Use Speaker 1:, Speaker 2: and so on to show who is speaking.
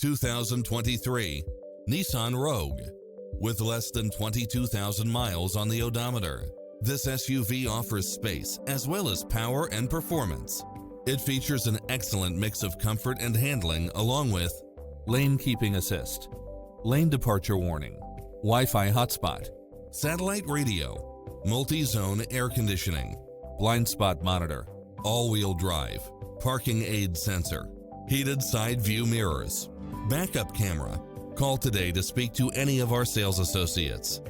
Speaker 1: 2023 Nissan Rogue. With less than 22,000 miles on the odometer, this SUV offers space as well as power and performance. It features an excellent mix of comfort and handling along with lane keeping assist, lane departure warning, Wi-Fi hotspot, satellite radio, multi-zone air conditioning, blind spot monitor, all-wheel drive, parking aid sensor, heated side view mirrors, backup camera. Call today to speak to any of our sales associates.